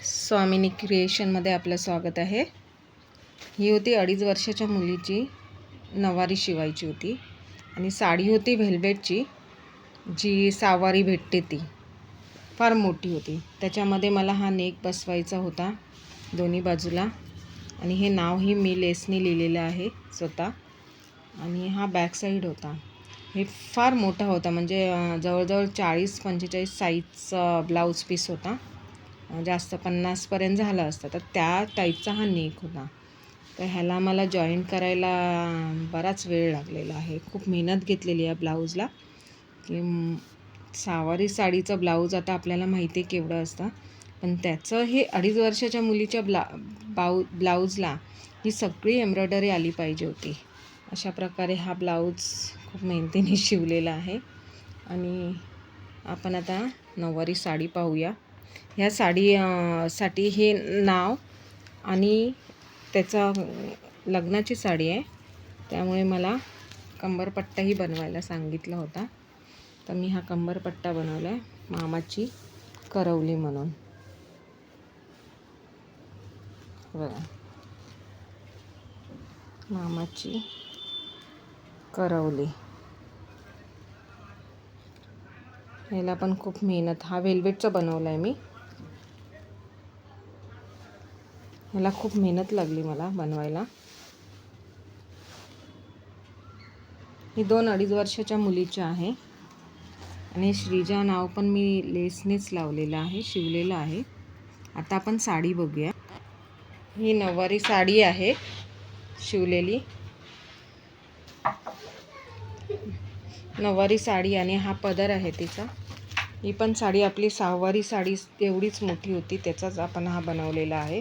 स्वामिनी क्रिएशनमध्ये आपलं स्वागत आहे. ही होती 2.5 वर्षाच्या मुलीची नवारी शिवायची होती आणि साडी होती व्हेल्वेटची, जी सहावारी भेटते ती फार मोठी होती. त्याच्यामध्ये मला हा नेक बसवायचा होता दोन्ही बाजूला आणि हे नावही मी लेसनी लिहिलेलं आहे स्वतः. आणि हा बॅक साईड होता. हे फार मोठा होता, म्हणजे जवळजवळ 40-45 साईजचा ब्लाऊज पीस होता. जास्त 50पर्यंत झाला असता, तर त्या टाईपचा हा नेक होता. तर ह्याला मला जॉईंट करायला बराच वेळ लागलेला आहे. खूप मेहनत घेतलेली आहे ब्लाऊजला. की सहावारी साडीचं ब्लाऊज आता आपल्याला माहिती आहे केवढं असतं, पण त्याचं हे 2.5 वर्षाच्या मुलीच्या ब्लाऊजला ही सगळी एम्ब्रॉयडरी आली पाहिजे होती. अशा प्रकारे हा ब्लाऊज खूप मेहनतीने शिवलेला आहे. आणि आपण आता नऊवारी साडी पाहूया. ह्या साठी हे नाव आणि त्याचा लग्नाची साडी आहे, त्यामुळे मला कंबरपट्टाही बनवायला सांगितला होता. तर मी हा कंबरपट्टा बनवला आहे, मामाची करवली म्हणून. बघा, मामाची करवली. ह्याला पण खूप मेहनत, हा वेल्वेटचा बनवला आहे मी. ह्याला खूप मेहनत लागली मला बनवायला. ही 2-2.5 वर्षाच्या मुलीची आहे आणि श्रीजा नाव पण मी लेसनेच लावलेलं आहे, शिवलेलं आहे. आता आपण साडी बघूया. ही नऊवारी साडी आहे शिवलेली, नऊवारी साडी, आणि हा पदर आहे तिचा. ही पण साडी आपली सहावारी साडी एवढीच मोठी होती, त्याचाच आपण हा बनवलेला आहे.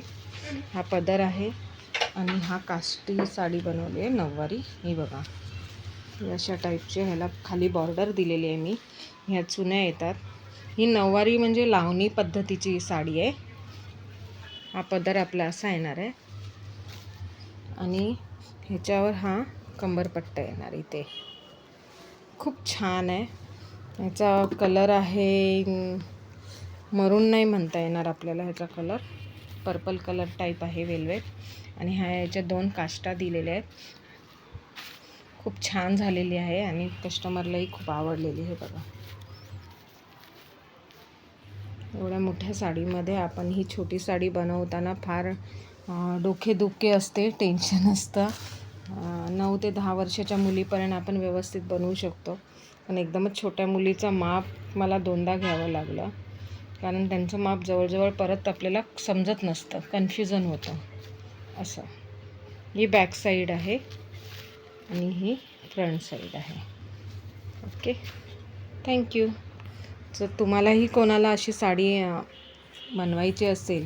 हा पदर आहे आणि हा काष्टी साडी बनवली आहे नऊवारी. ही बघा, अशा टाईपचे ह्याला खाली बॉर्डर दिलेली आहे मी. ह्या चुन्या येतात. ही नऊवारी म्हणजे लावणी पद्धतीची साडी आहे. हा पदर आपला असा येणार आहे आणि ह्याच्यावर हा कंबरपट्टा येणार इथे. खूप छान आहे. ह्याचा कलर आहे मरून नाही म्हणता येणार आपल्याला, ह्याचा कलर पर्पल कलर टाईप आहे वेल्वेट. आणि ह्याच्या 2 काष्टा दिलेल्या आहेत. खूप छान झालेली आहे आणि कस्टमरलाही खूप आवडलेली आहे. बघा, एवढ्या मोठ्या साडीमध्ये आपण ही छोटी साडी बनवताना फार डोकेदुखे असते, टेन्शन असतं. 9 ते 10 वर्षाच्या मुलीपर्यंत आपण व्यवस्थित बनवू शकतो, पण एकदमच छोट्या मुलीचं माप मला 2दा घ्यावं लागलं, कारण त्यांचं माप जवळजवळ परत आपल्याला समजत नसतं, कन्फ्युजन होतं असं. ही बॅक साईड आहे आणि ही फ्रंट साईड आहे. Okay, thank you. जर तुम्हालाही कोणाला अशी साडी बनवायची असेल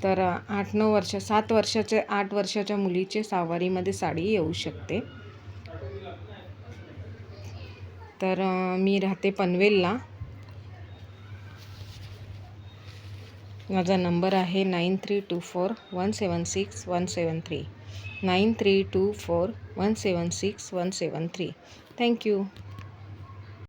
तर 8 वर्षाच्या मुलीचे सहावारीमध्ये साडी येऊ शकते. तर मी राहते पनवेलला. माझा नंबर आहे 9324176173. 9324176173. थँक्यू.